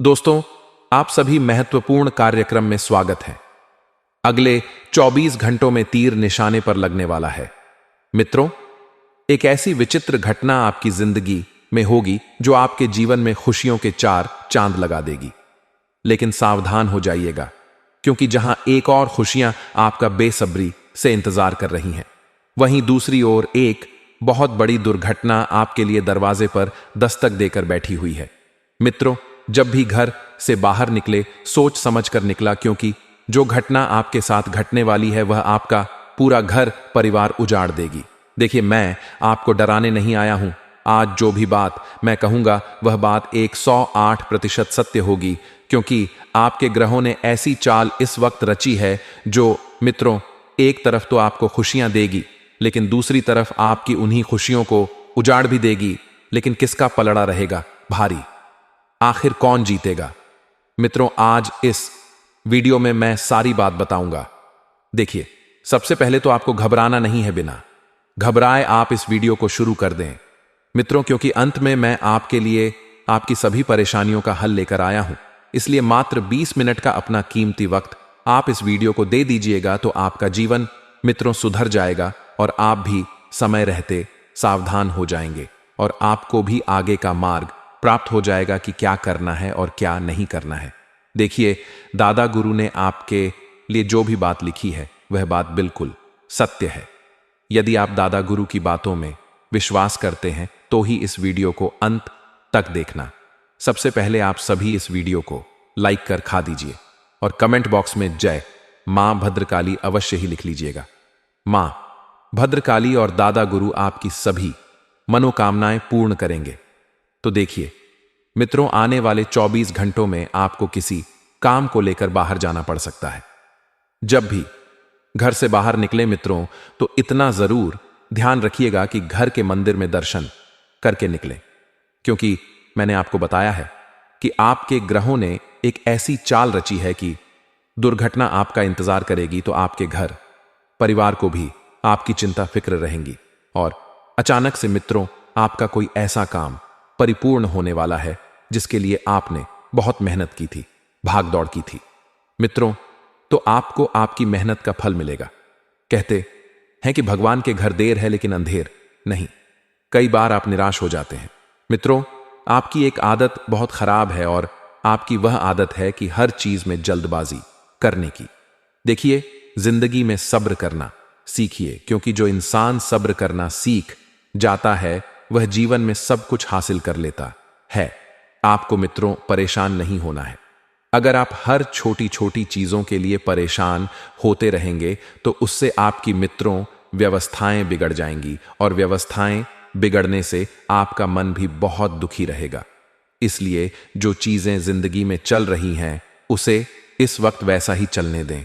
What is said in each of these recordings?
दोस्तों, आप सभी महत्वपूर्ण कार्यक्रम में स्वागत है। अगले 24 घंटों में तीर निशाने पर लगने वाला है। मित्रों, एक ऐसी विचित्र घटना आपकी जिंदगी में होगी जो आपके जीवन में खुशियों के 4 चांद लगा देगी। लेकिन सावधान हो जाइएगा, क्योंकि जहां एक और खुशियां आपका बेसब्री से इंतजार कर रही हैं, वहीं दूसरी ओर एक बहुत बड़ी दुर्घटना आपके लिए दरवाजे पर दस्तक देकर बैठी हुई है। मित्रों, जब भी घर से बाहर निकले, सोच समझ कर निकला, क्योंकि जो घटना आपके साथ घटने वाली है वह आपका पूरा घर परिवार उजाड़ देगी। देखिए, मैं आपको डराने नहीं आया हूं। आज जो भी बात मैं कहूंगा वह बात 108% सत्य होगी, क्योंकि आपके ग्रहों ने ऐसी चाल इस वक्त रची है जो, मित्रों, एक तरफ तो आपको खुशियां देगी, लेकिन दूसरी तरफ आपकी उन्हीं खुशियों को उजाड़ भी देगी। लेकिन किसका पलड़ा रहेगा भारी? आखिर कौन जीतेगा? मित्रों, आज इस वीडियो में मैं सारी बात बताऊंगा। देखिए, सबसे पहले तो आपको घबराना नहीं है। बिना घबराए आप इस वीडियो को शुरू कर दें, मित्रों, क्योंकि अंत में मैं आपके लिए आपकी सभी परेशानियों का हल लेकर आया हूं। इसलिए मात्र 20 मिनट का अपना कीमती वक्त आप इस वीडियो को दे दीजिएगा तो आपका जीवन, मित्रों, सुधर जाएगा और आप भी समय रहते सावधान हो जाएंगे और आपको भी आगे का मार्ग प्राप्त हो जाएगा कि क्या करना है और क्या नहीं करना है। देखिए, दादा गुरु ने आपके लिए जो भी बात लिखी है वह बात बिल्कुल सत्य है। यदि आप दादा गुरु की बातों में विश्वास करते हैं तो ही इस वीडियो को अंत तक देखना। सबसे पहले आप सभी इस वीडियो को लाइक कर खा दीजिए और कमेंट बॉक्स में जय मां भद्रकाली अवश्य ही लिख लीजिएगा। मां भद्रकाली और दादा गुरु आपकी सभी मनोकामनाएं पूर्ण करेंगे। तो देखिए मित्रों, आने वाले 24 घंटों में आपको किसी काम को लेकर बाहर जाना पड़ सकता है। जब भी घर से बाहर निकले मित्रों, तो इतना जरूर ध्यान रखिएगा कि घर के मंदिर में दर्शन करके निकलें, क्योंकि मैंने आपको बताया है कि आपके ग्रहों ने एक ऐसी चाल रची है कि दुर्घटना आपका इंतजार करेगी। तो आपके घर परिवार को भी आपकी चिंता फिक्र रहेंगी और अचानक से मित्रों, आपका कोई ऐसा काम परिपूर्ण होने वाला है जिसके लिए आपने बहुत मेहनत की थी, भाग दौड़ की थी। मित्रों, तो आपको आपकी मेहनत का फल मिलेगा। कहते हैं कि भगवान के घर देर है लेकिन अंधेर नहीं। कई बार आप निराश हो जाते हैं। मित्रों, आपकी एक आदत बहुत खराब है और आपकी वह आदत है कि हर चीज में जल्दबाजी करने की। देखिए, जिंदगी में सब्र करना सीखिए, क्योंकि जो इंसान सब्र करना सीख जाता है वह जीवन में सब कुछ हासिल कर लेता है। आपको मित्रों परेशान नहीं होना है। अगर आप हर छोटी छोटी चीजों के लिए परेशान होते रहेंगे तो उससे आपकी मित्रों व्यवस्थाएं बिगड़ जाएंगी और व्यवस्थाएं बिगड़ने से आपका मन भी बहुत दुखी रहेगा। इसलिए जो चीजें जिंदगी में चल रही हैं उसे इस वक्त वैसा ही चलने दें,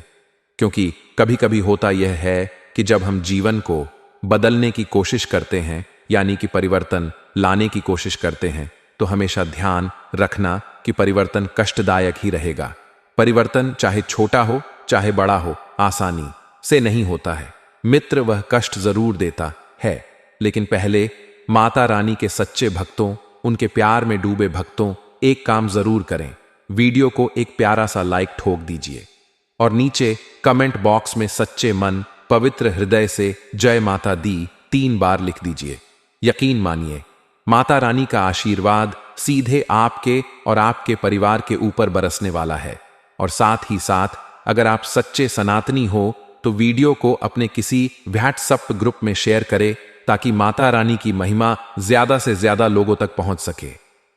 क्योंकि कभी कभी होता यह है कि जब हम जीवन को बदलने की कोशिश करते हैं, यानी कि परिवर्तन लाने की कोशिश करते हैं, तो हमेशा ध्यान रखना कि परिवर्तन कष्टदायक ही रहेगा। परिवर्तन चाहे छोटा हो चाहे बड़ा हो, आसानी से नहीं होता है। मित्र वह कष्ट जरूर देता है, लेकिन पहले माता रानी के सच्चे भक्तों, उनके प्यार में डूबे भक्तों, एक काम जरूर करें। वीडियो को एक प्यारा सा लाइक ठोक दीजिए और नीचे कमेंट बॉक्स में सच्चे मन पवित्र हृदय से जय माता दी 3 बार लिख दीजिए। यकीन मानिए, माता रानी का आशीर्वाद सीधे आपके और आपके परिवार के ऊपर बरसने वाला है। और साथ ही साथ अगर आप सच्चे सनातनी हो तो वीडियो को अपने किसी व्हाट्सएप ग्रुप में शेयर करें, ताकि माता रानी की महिमा ज्यादा से ज्यादा लोगों तक पहुंच सके।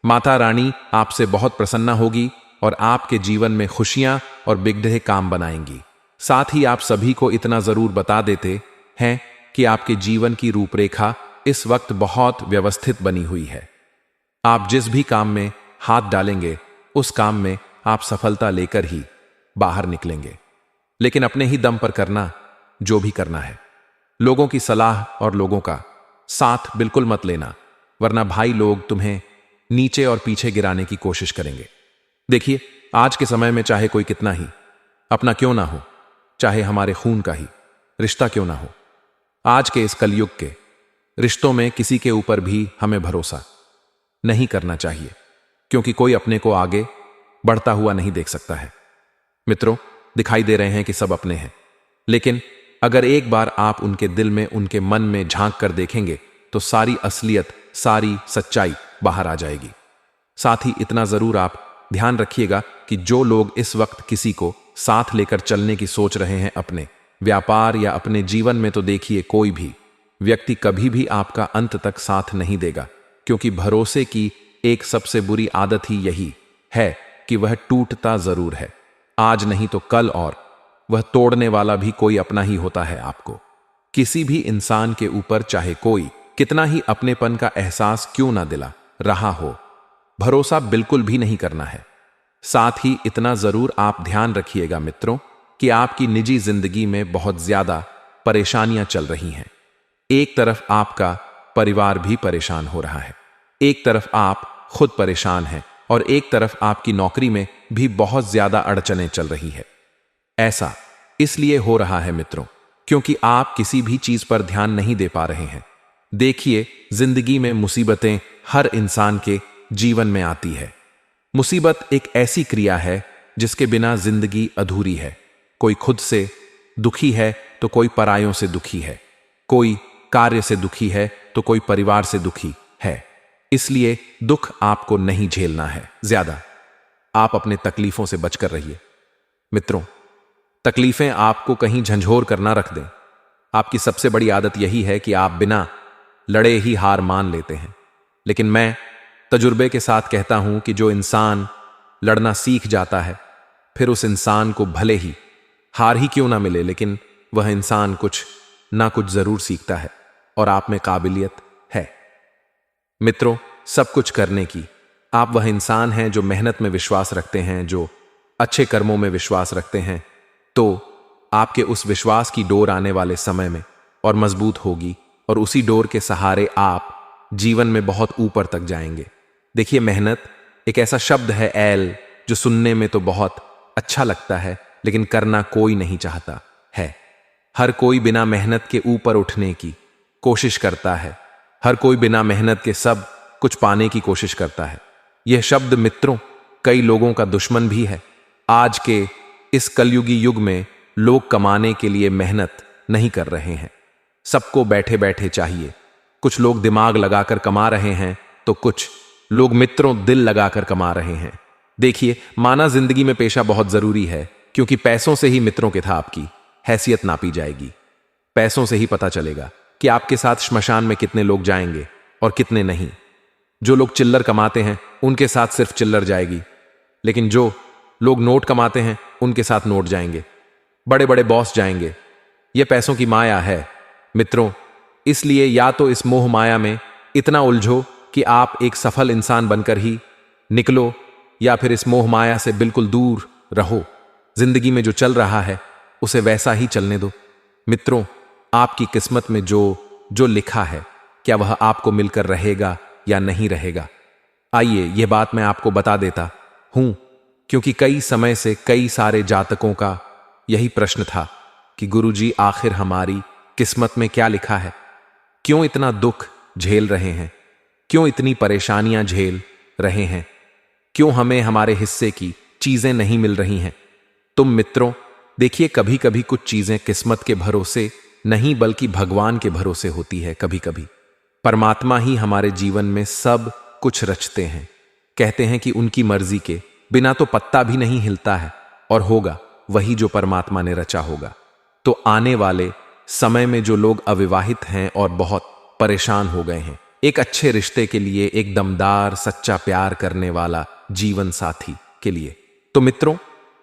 माता रानी आपसे बहुत प्रसन्न होगी और आपके जीवन में खुशियां और बिगड़े काम बनाएंगी। साथ ही आप सभी को इतना जरूर बता देते हैं कि आपके जीवन की रूपरेखा इस वक्त बहुत व्यवस्थित बनी हुई है। आप जिस भी काम में हाथ डालेंगे उस काम में आप सफलता लेकर ही बाहर निकलेंगे, लेकिन अपने ही दम पर करना जो भी करना है। लोगों की सलाह और लोगों का साथ बिल्कुल मत लेना, वरना भाई लोग तुम्हें नीचे और पीछे गिराने की कोशिश करेंगे। देखिए, आज के समय में चाहे कोई कितना ही अपना क्यों ना हो, चाहे हमारे खून का ही रिश्ता क्यों ना हो, आज के इस कलयुग के रिश्तों में किसी के ऊपर भी हमें भरोसा नहीं करना चाहिए, क्योंकि कोई अपने को आगे बढ़ता हुआ नहीं देख सकता है। मित्रों, दिखाई दे रहे हैं कि सब अपने हैं, लेकिन अगर एक बार आप उनके दिल में, उनके मन में झांक कर देखेंगे तो सारी असलियत, सारी सच्चाई बाहर आ जाएगी। साथ ही इतना जरूर आप ध्यान रखिएगा कि जो लोग इस वक्त किसी को साथ लेकर चलने की सोच रहे हैं अपने व्यापार या अपने जीवन में, तो देखिए कोई भी व्यक्ति कभी भी आपका अंत तक साथ नहीं देगा, क्योंकि भरोसे की एक सबसे बुरी आदत ही यही है कि वह टूटता जरूर है, आज नहीं तो कल, और वह तोड़ने वाला भी कोई अपना ही होता है। आपको किसी भी इंसान के ऊपर चाहे कोई कितना ही अपनेपन का एहसास क्यों ना दिला रहा हो, भरोसा बिल्कुल भी नहीं करना है। साथ ही इतना जरूर आप ध्यान रखिएगा मित्रों कि आपकी निजी जिंदगी में बहुत ज्यादा परेशानियां चल रही हैं। एक तरफ आपका परिवार भी परेशान हो रहा है, एक तरफ आप खुद परेशान हैं, और एक तरफ आपकी नौकरी में भी बहुत ज्यादा अड़चनें चल रही है। ऐसा इसलिए हो रहा है मित्रों क्योंकि आप किसी भी चीज पर ध्यान नहीं दे पा रहे हैं। देखिए, जिंदगी में मुसीबतें हर इंसान के जीवन में आती है। मुसीबत एक ऐसी क्रिया है जिसके बिना जिंदगी अधूरी है। कोई खुद से दुखी है तो कोई परायों से दुखी है, कोई कार्य से दुखी है तो कोई परिवार से दुखी है। इसलिए दुख आपको नहीं झेलना है ज्यादा, आप अपने तकलीफों से बचकर रहिए। मित्रों, तकलीफें आपको कहीं झंझोर कर ना रख दें। आपकी सबसे बड़ी आदत यही है कि आप बिना लड़े ही हार मान लेते हैं। लेकिन मैं तजुर्बे के साथ कहता हूं कि जो इंसान लड़ना सीख जाता है, फिर उस इंसान को भले ही हार ही क्यों ना मिले, लेकिन वह इंसान कुछ ना कुछ जरूर सीखता है, और आप में काबिलियत है मित्रों सब कुछ करने की। आप वह इंसान हैं जो मेहनत में विश्वास रखते हैं, जो अच्छे कर्मों में विश्वास रखते हैं, तो आपके उस विश्वास की डोर आने वाले समय में और मजबूत होगी, और उसी डोर के सहारे आप जीवन में बहुत ऊपर तक जाएंगे। देखिए, मेहनत एक ऐसा शब्द है एल, जो सुनने में तो बहुत अच्छा लगता है, लेकिन करना कोई नहीं चाहता है। हर कोई बिना मेहनत के ऊपर उठने की कोशिश करता है, हर कोई बिना मेहनत के सब कुछ पाने की कोशिश करता है। यह शब्द मित्रों कई लोगों का दुश्मन भी है। आज के इस कलयुगी युग में लोग कमाने के लिए मेहनत नहीं कर रहे हैं, सबको बैठे बैठे चाहिए। कुछ लोग दिमाग लगाकर कमा रहे हैं, तो कुछ लोग मित्रों दिल लगाकर कमा रहे हैं। देखिए, माना जिंदगी में पेशा बहुत जरूरी है, क्योंकि पैसों से ही मित्रों के था आपकी हैसियत नापी जाएगी। पैसों से ही पता चलेगा कि आपके साथ श्मशान में कितने लोग जाएंगे और कितने नहीं। जो लोग चिल्लर कमाते हैं उनके साथ सिर्फ चिल्लर जाएगी, लेकिन जो लोग नोट कमाते हैं उनके साथ नोट जाएंगे, बड़े बड़े बॉस जाएंगे। यह पैसों की माया है मित्रों। इसलिए या तो इस मोह माया में इतना उलझो कि आप एक सफल इंसान बनकर ही निकलो, या फिर इस मोह माया से बिल्कुल दूर रहो। जिंदगी में जो चल रहा है उसे वैसा ही चलने दो। मित्रों, आपकी किस्मत में जो लिखा है, क्या वह आपको मिलकर रहेगा या नहीं रहेगा? आइए, यह बात मैं आपको बता देता हूं, क्योंकि कई समय से कई सारे जातकों का यही प्रश्न था कि गुरुजी, आखिर हमारी किस्मत में क्या लिखा है? क्यों इतना दुख झेल रहे हैं? क्यों इतनी परेशानियां झेल रहे हैं? क्यों हमें हमारे हिस्से की चीजें नहीं मिल रही हैं? तुम मित्रों देखिए, कभी कभी कुछ चीजें किस्मत के भरोसे नहीं बल्कि भगवान के भरोसे होती है। कभी कभी परमात्मा ही हमारे जीवन में सब कुछ रचते हैं। कहते हैं कि उनकी मर्जी के बिना तो पत्ता भी नहीं हिलता है, और होगा वही जो परमात्मा ने रचा होगा। तो आने वाले समय में जो लोग अविवाहित हैं और बहुत परेशान हो गए हैं एक अच्छे रिश्ते के लिए, एक दमदार सच्चा प्यार करने वाला जीवन साथी के लिए, तो मित्रों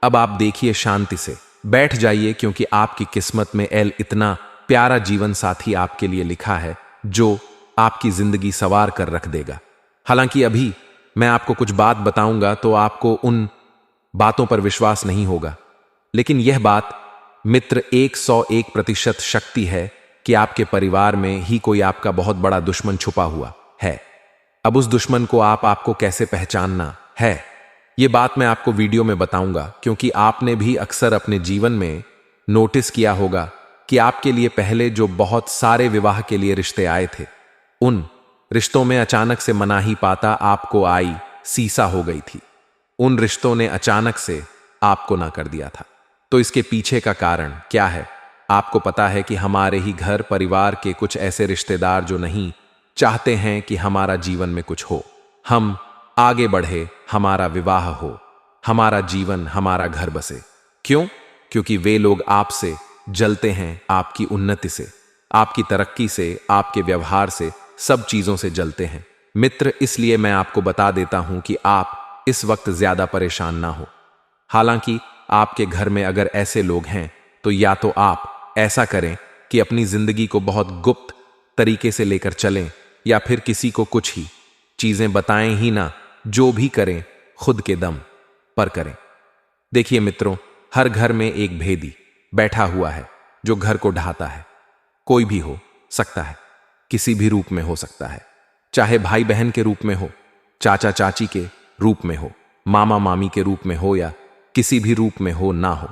अब आप देखिए, शांति से बैठ जाइए, क्योंकि आपकी किस्मत में एल इतना प्यारा जीवन साथी आपके लिए लिखा है जो आपकी जिंदगी सवार कर रख देगा। हालांकि अभी मैं आपको कुछ बात बताऊंगा तो आपको उन बातों पर विश्वास नहीं होगा, लेकिन यह बात मित्र 101% शक्ति है कि आपके परिवार में ही कोई आपका बहुत बड़ा दुश्मन छुपा हुआ है। अब उस दुश्मन को आपको कैसे पहचानना है, यह बात मैं आपको वीडियो में बताऊंगा, क्योंकि आपने भी अक्सर अपने जीवन में नोटिस किया होगा कि आपके लिए पहले जो बहुत सारे विवाह के लिए रिश्ते आए थे, उन रिश्तों में अचानक से मनाही पाता आपको आई सीसा हो गई थी। उन रिश्तों ने अचानक से आपको ना कर दिया था। तो इसके पीछे का कारण क्या है? आपको पता है कि हमारे ही घर परिवार के कुछ ऐसे रिश्तेदार जो नहीं चाहते हैं कि हमारा जीवन में कुछ हो, हम आगे बढ़े, हमारा विवाह हो, हमारा जीवन, हमारा घर बसे। क्यों? क्योंकि वे लोग आपसे जलते हैं, आपकी उन्नति से, आपकी तरक्की से, आपके व्यवहार से, सब चीजों से जलते हैं। मित्र, इसलिए मैं आपको बता देता हूं कि आप इस वक्त ज्यादा परेशान ना हो। हालांकि आपके घर में अगर ऐसे लोग हैं तो या तो आप ऐसा करें कि अपनी जिंदगी को बहुत गुप्त तरीके से लेकर चलें, या फिर किसी को कुछ ही चीजें बताएं ही ना। जो भी करें खुद के दम पर करें। देखिए मित्रों, हर घर में एक भेदी बैठा हुआ है जो घर को ढाता है। कोई भी हो सकता है, किसी भी रूप में हो सकता है, चाहे भाई बहन के रूप में हो, चाचा चाची के रूप में हो, मामा मामी के रूप में हो, या किसी भी रूप में हो ना हो।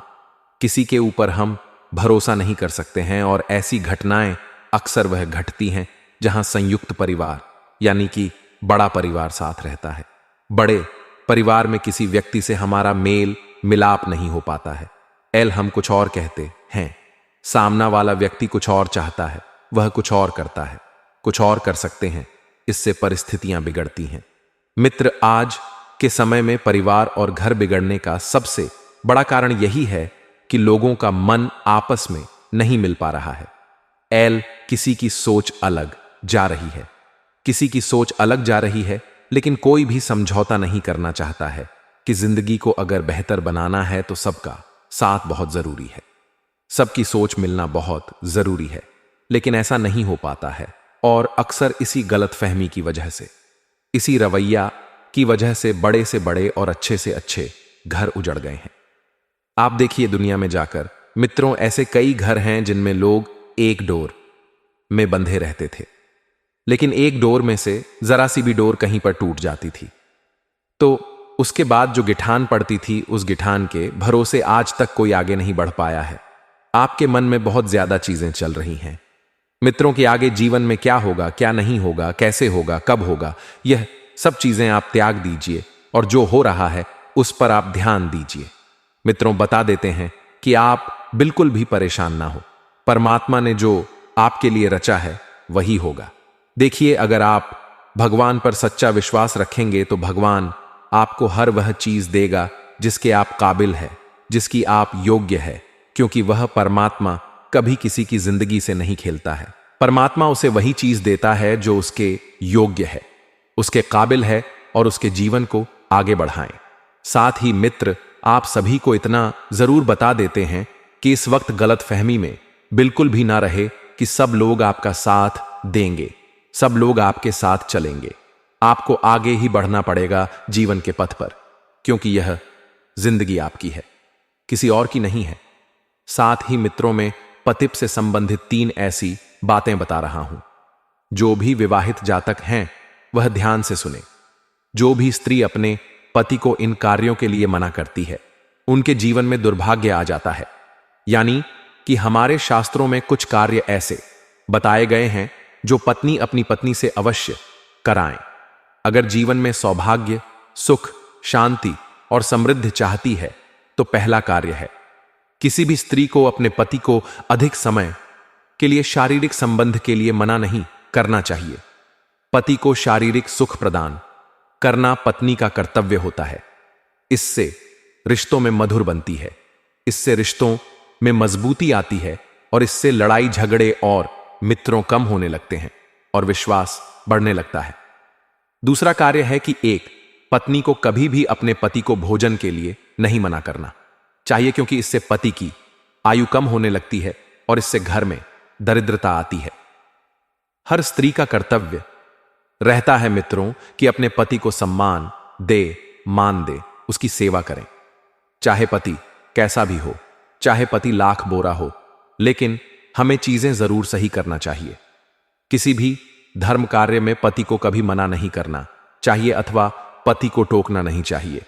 किसी के ऊपर हम भरोसा नहीं कर सकते हैं, और ऐसी घटनाएं अक्सर वह घटती हैं जहां संयुक्त परिवार यानी कि बड़ा परिवार साथ रहता है। बड़े परिवार में किसी व्यक्ति से हमारा मेल मिलाप नहीं हो पाता है। हम कुछ और कहते हैं, सामना वाला व्यक्ति कुछ और चाहता है, वह कुछ और करता है, कुछ और कर सकते हैं। इससे परिस्थितियां बिगड़ती हैं। मित्र, आज के समय में परिवार और घर बिगड़ने का सबसे बड़ा कारण यही है कि लोगों का मन आपस में नहीं मिल पा रहा है। किसी की सोच अलग जा रही है, किसी की सोच अलग जा रही है, लेकिन कोई भी समझौता नहीं करना चाहता है कि जिंदगी को अगर बेहतर बनाना है तो सबका साथ बहुत जरूरी है, सबकी सोच मिलना बहुत जरूरी है। लेकिन ऐसा नहीं हो पाता है, और अक्सर इसी गलतफहमी की वजह से, इसी रवैया की वजह से बड़े और अच्छे से अच्छे घर उजड़ गए हैं। आप देखिए दुनिया में जाकर मित्रों, ऐसे कई घर हैं जिनमें लोग एक डोर में बंधे रहते थे, लेकिन एक डोर में से जरा सी भी डोर कहीं पर टूट जाती थी तो उसके बाद जो गिठान पड़ती थी, उस गिठान के भरोसे आज तक कोई आगे नहीं बढ़ पाया है। आपके मन में बहुत ज्यादा चीजें चल रही हैं मित्रों कि आगे जीवन में क्या होगा, क्या नहीं होगा, कैसे होगा, कब होगा। यह सब चीजें आप त्याग दीजिए और जो हो रहा है उस पर आप ध्यान दीजिए। मित्रों, बता देते हैं कि आप बिल्कुल भी परेशान ना हो। परमात्मा ने जो आपके लिए रचा है वही होगा। देखिए, अगर आप भगवान पर सच्चा विश्वास रखेंगे तो भगवान आपको हर वह चीज देगा जिसके आप काबिल है, जिसकी आप योग्य है, क्योंकि वह परमात्मा कभी किसी की जिंदगी से नहीं खेलता है। परमात्मा उसे वही चीज देता है जो उसके योग्य है, उसके काबिल है, और उसके जीवन को आगे बढ़ाएं। साथ ही मित्र, आप सभी को इतना जरूर बता देते हैं कि इस वक्त गलतफहमी में बिल्कुल भी ना रहे कि सब लोग आपका साथ देंगे, सब लोग आपके साथ चलेंगे। आपको आगे ही बढ़ना पड़ेगा जीवन के पथ पर, क्योंकि यह जिंदगी आपकी है, किसी और की नहीं है। साथ ही मित्रों, में पतिप से संबंधित 3 ऐसी बातें बता रहा हूं। जो भी विवाहित जातक हैं वह ध्यान से सुने। जो भी स्त्री अपने पति को इन कार्यों के लिए मना करती है, उनके जीवन में दुर्भाग्य आ जाता है। यानी कि हमारे शास्त्रों में कुछ कार्य ऐसे बताए गए हैं जो पत्नी अपनी पत्नी से अवश्य कराएं। अगर जीवन में सौभाग्य, सुख, शांति और समृद्धि चाहती है तो पहला कार्य है, किसी भी स्त्री को अपने पति को अधिक समय के लिए शारीरिक संबंध के लिए मना नहीं करना चाहिए। पति को शारीरिक सुख प्रदान करना पत्नी का कर्तव्य होता है। इससे रिश्तों में मधुर बनती है, इससे रिश्तों में मजबूती आती है, और इससे लड़ाई झगड़े और मित्रों कम होने लगते हैं और विश्वास बढ़ने लगता है। दूसरा कार्य है कि एक पत्नी को कभी भी अपने पति को भोजन के लिए नहीं मना करना चाहिए, क्योंकि इससे पति की आयु कम होने लगती है और इससे घर में दरिद्रता आती है। हर स्त्री का कर्तव्य रहता है मित्रों कि अपने पति को सम्मान दे, मान दे, उसकी सेवा करें। चाहे पति कैसा भी हो, चाहे पति लाख बोरा हो, लेकिन हमें चीजें जरूर सही करना चाहिए। किसी भी धर्म कार्य में पति को कभी मना नहीं करना चाहिए अथवा पति को टोकना नहीं चाहिए,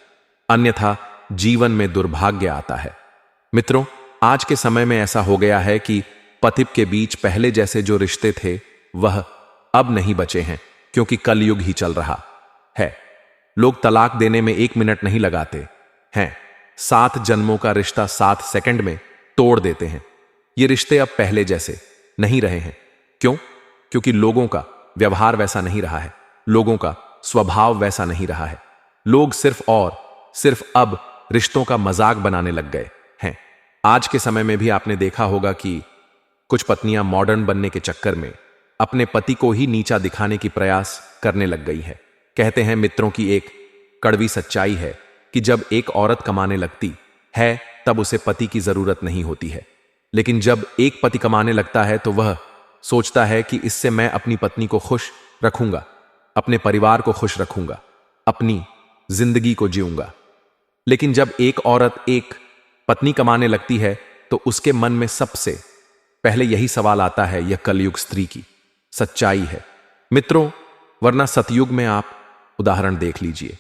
अन्यथा जीवन में दुर्भाग्य आता है। मित्रों, आज के समय में ऐसा हो गया है कि पतिप के बीच पहले जैसे जो रिश्ते थे वह अब नहीं बचे हैं, क्योंकि कलयुग ही चल रहा है। लोग तलाक देने में 1 मिनट नहीं लगाते हैं, 7 जन्मों का रिश्ता 7 सेकंड में तोड़ देते हैं। ये रिश्ते अब पहले जैसे नहीं रहे हैं। क्यों? क्योंकि लोगों का व्यवहार वैसा नहीं रहा है, लोगों का स्वभाव वैसा नहीं रहा है। लोग सिर्फ अब रिश्तों का मजाक बनाने लग गए हैं। आज के समय में भी आपने देखा होगा कि कुछ पत्नियां मॉडर्न बनने के चक्कर में अपने पति को ही नीचा दिखाने की प्रयास करने लग गई है। कहते हैं मित्रों की एक कड़वी सच्चाई है कि जब एक औरत कमाने लगती है तब उसे पति की जरूरत नहीं होती है, लेकिन जब एक पति कमाने लगता है तो वह सोचता है कि इससे मैं अपनी पत्नी को खुश रखूंगा, अपने परिवार को खुश रखूंगा, अपनी जिंदगी को जीऊंगा। लेकिन जब एक औरत एक पत्नी कमाने लगती है तो उसके मन में सबसे पहले यही सवाल आता है, यह कलयुग स्त्री की सच्चाई है मित्रों। वरना सतयुग में आप उदाहरण देख लीजिए।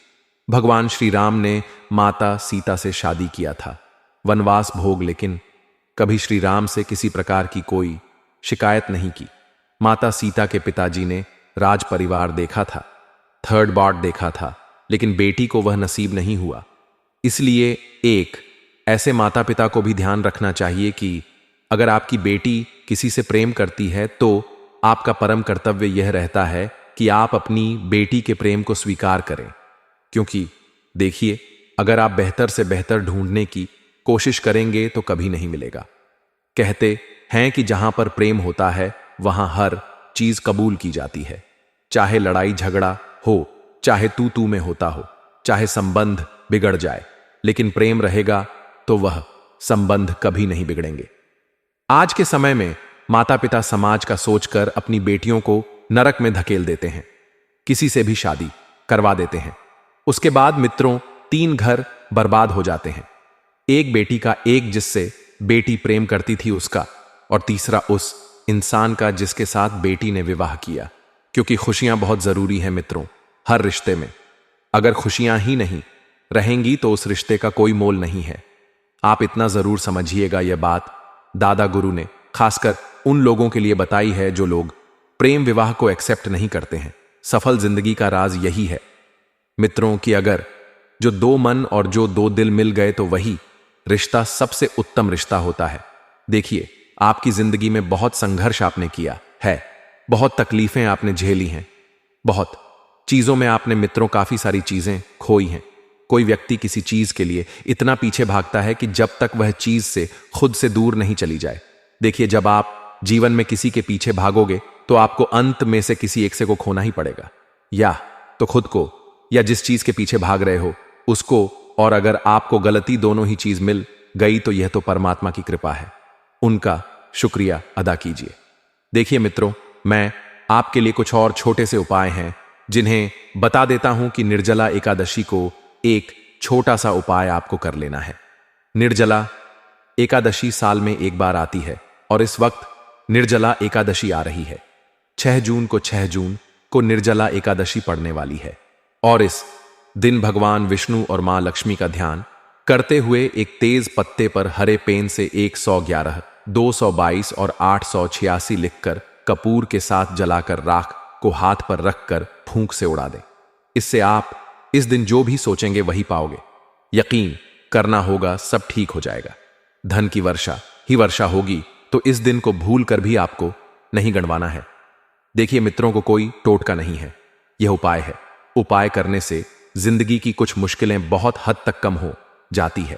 भगवान श्री राम ने माता सीता से शादी किया था, वनवास भोग, लेकिन कभी श्री राम से किसी प्रकार की कोई शिकायत नहीं की। माता सीता के पिताजी ने राज परिवार देखा था, थर्ड बार देखा था, लेकिन बेटी को वह नसीब नहीं हुआ। इसलिए एक ऐसे माता पिता को भी ध्यान रखना चाहिए कि अगर आपकी बेटी किसी से प्रेम करती है तो आपका परम कर्तव्य यह रहता है कि आप अपनी बेटी के प्रेम को स्वीकार करें। क्योंकि देखिए, अगर आप बेहतर से बेहतर ढूंढने की कोशिश करेंगे तो कभी नहीं मिलेगा। कहते हैं कि जहां पर प्रेम होता है वहां हर चीज कबूल की जाती है, चाहे लड़ाई झगड़ा हो, चाहे तू में होता हो, चाहे संबंध बिगड़ जाए, लेकिन प्रेम रहेगा तो वह संबंध कभी नहीं बिगड़ेंगे। आज के समय में माता पिता समाज का सोचकर अपनी बेटियों को नरक में धकेल देते हैं, किसी से भी शादी करवा देते हैं। उसके बाद मित्रों 3 घर बर्बाद हो जाते हैं। एक बेटी का, एक जिससे बेटी प्रेम करती थी उसका, और तीसरा उस इंसान का जिसके साथ बेटी ने विवाह किया। क्योंकि खुशियां बहुत जरूरी है मित्रों हर रिश्ते में। अगर खुशियां ही नहीं रहेंगी तो उस रिश्ते का कोई मोल नहीं है। आप इतना जरूर समझिएगा, यह बात दादा गुरु ने खासकर उन लोगों के लिए बताई है जो लोग प्रेम विवाह को एक्सेप्ट नहीं करते हैं। सफल जिंदगी का राज यही है मित्रों कि अगर जो 2 मन और जो 2 दिल मिल गए तो वही रिश्ता सबसे उत्तम रिश्ता होता है। देखिए, आपकी जिंदगी में बहुत संघर्ष आपने किया है, बहुत तकलीफें आपने झेली हैं, बहुत चीजों में आपने मित्रों काफी सारी चीजें खोई हैं। कोई व्यक्ति किसी चीज के लिए इतना पीछे भागता है कि जब तक वह चीज से खुद से दूर नहीं चली जाए। देखिए, जब आप जीवन में किसी के पीछे भागोगे तो आपको अंत में से किसी एक से को खोना ही पड़ेगा, या तो खुद को या जिस चीज के पीछे भाग रहे हो उसको। और अगर आपको गलती दोनों ही चीज मिल गई तो यह तो परमात्मा की कृपा है, उनका शुक्रिया अदा कीजिए। देखिए मित्रों, मैं आपके लिए कुछ और छोटे से उपाय हैं जिन्हें बता देता हूं कि निर्जला एकादशी को एक छोटा सा उपाय आपको कर लेना है। निर्जला एकादशी साल में एक बार आती है और इस वक्त निर्जला एकादशी आ रही है। 6 जून को निर्जला एकादशी पड़ने वाली है और इस दिन भगवान विष्णु और मां लक्ष्मी का ध्यान करते हुए एक तेज पत्ते पर हरे पेन से 111, 222 और 886 लिखकर कपूर के साथ जलाकर राख को हाथ पर रखकर फूंक से उड़ा दें। इससे आप इस दिन जो भी सोचेंगे वही पाओगे। यकीन करना होगा, सब ठीक हो जाएगा। धन की वर्षा ही वर्षा होगी, तो इस दिन को भूल कर भी आपको नहीं गणवाना है। देखिए मित्रों, को कोई टोटका नहीं है, यह उपाय है। उपाय करने से जिंदगी की कुछ मुश्किलें बहुत हद तक कम हो जाती है।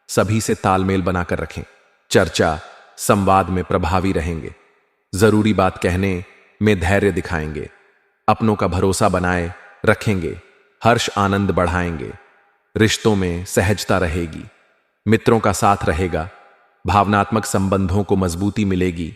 सभी से तालमेल बनाकर रखें, चर्चा संवाद में प्रभावी रहेंगे, जरूरी बात कहने में धैर्य दिखाएंगे, अपनों का भरोसा बनाए रखेंगे, हर्ष आनंद बढ़ाएंगे, रिश्तों में सहजता रहेगी, मित्रों का साथ रहेगा, भावनात्मक संबंधों को मजबूती मिलेगी,